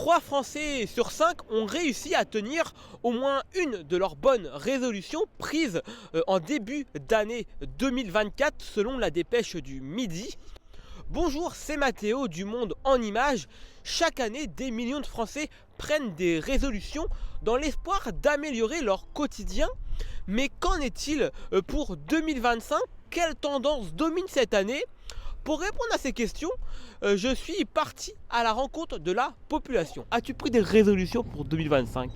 3 Français sur 5 ont réussi à tenir au moins une de leurs bonnes résolutions prises en début d'année 2024 selon la dépêche du Midi. Bonjour, c'est Mathéo du Monde en Images. Chaque année, des millions de Français prennent des résolutions dans l'espoir d'améliorer leur quotidien. Mais qu'en est-il pour 2025 ? Quelle tendance domine cette année ? Pour répondre à ces questions, je suis parti à la rencontre de la population. As-tu pris des résolutions pour 2025 ?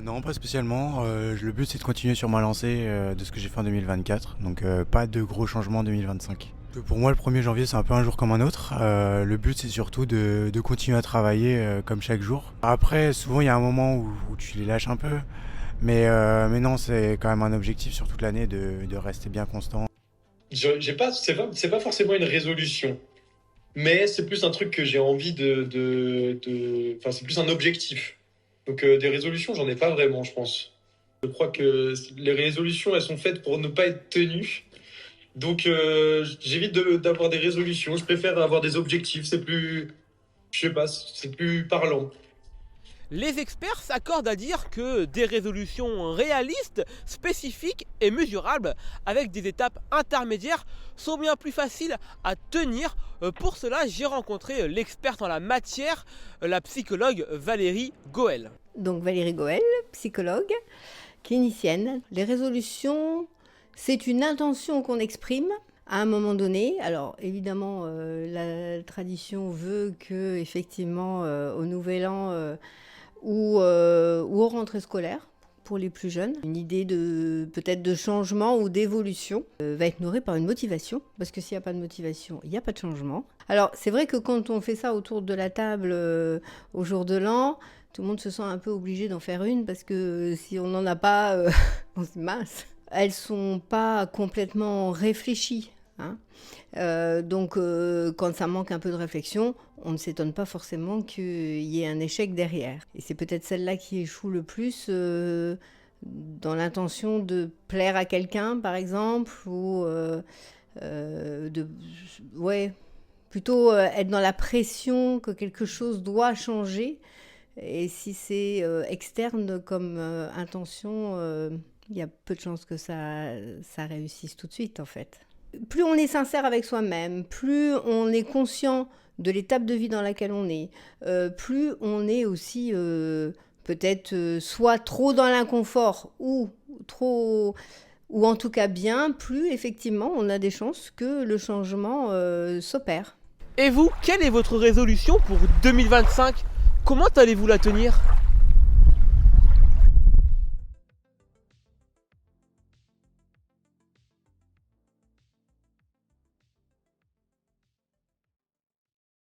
Non, pas spécialement. Le but, c'est de continuer sur ma lancée de ce que j'ai fait en 2024. Donc, pas de gros changements en 2025. Pour moi, le 1er janvier, c'est un peu un jour comme un autre. Le but, c'est surtout de continuer à travailler comme chaque jour. Après, souvent, il y a un moment où tu les lâches un peu. Mais non, c'est quand même un objectif sur toute l'année de rester bien constant. C'est pas forcément une résolution, mais c'est plus un truc que j'ai envie enfin, c'est plus un objectif. Donc des résolutions, j'en ai pas vraiment, je pense. Je crois que les résolutions, elles sont faites pour ne pas être tenues. Donc j'évite d'avoir des résolutions. Je préfère avoir des objectifs. C'est plus, je sais pas, c'est plus parlant. Les experts s'accordent à dire que des résolutions réalistes, spécifiques et mesurables, avec des étapes intermédiaires, sont bien plus faciles à tenir. Pour cela, j'ai rencontré l'experte en la matière, la psychologue Valérie Goël. Donc Valérie Goël, psychologue, clinicienne. Les résolutions, c'est une intention qu'on exprime à un moment donné. Alors évidemment, la tradition veut que effectivement au Nouvel An ou aux rentrées scolaires pour les plus jeunes, une idée peut-être de changement ou d'évolution va être nourrie par une motivation, parce que s'il n'y a pas de motivation, il n'y a pas de changement. Alors c'est vrai que quand on fait ça autour de la table au jour de l'an, tout le monde se sent un peu obligé d'en faire une, parce que si on n'en a pas, on se mince. Elles ne sont pas complètement réfléchies. Donc quand ça manque un peu de réflexion, on ne s'étonne pas forcément qu'il y ait un échec derrière. Et c'est peut-être celle-là qui échoue le plus dans l'intention de plaire à quelqu'un, par exemple, ou plutôt être dans la pression que quelque chose doit changer. Et si c'est externe comme intention, il y a peu de chances que ça réussisse tout de suite, en fait. Plus on est sincère avec soi-même, plus on est conscient de l'étape de vie dans laquelle on est, plus on est aussi peut-être soit trop dans l'inconfort ou en tout cas bien, plus effectivement on a des chances que le changement s'opère. Et vous, quelle est votre résolution pour 2025 ? Comment allez-vous la tenir ?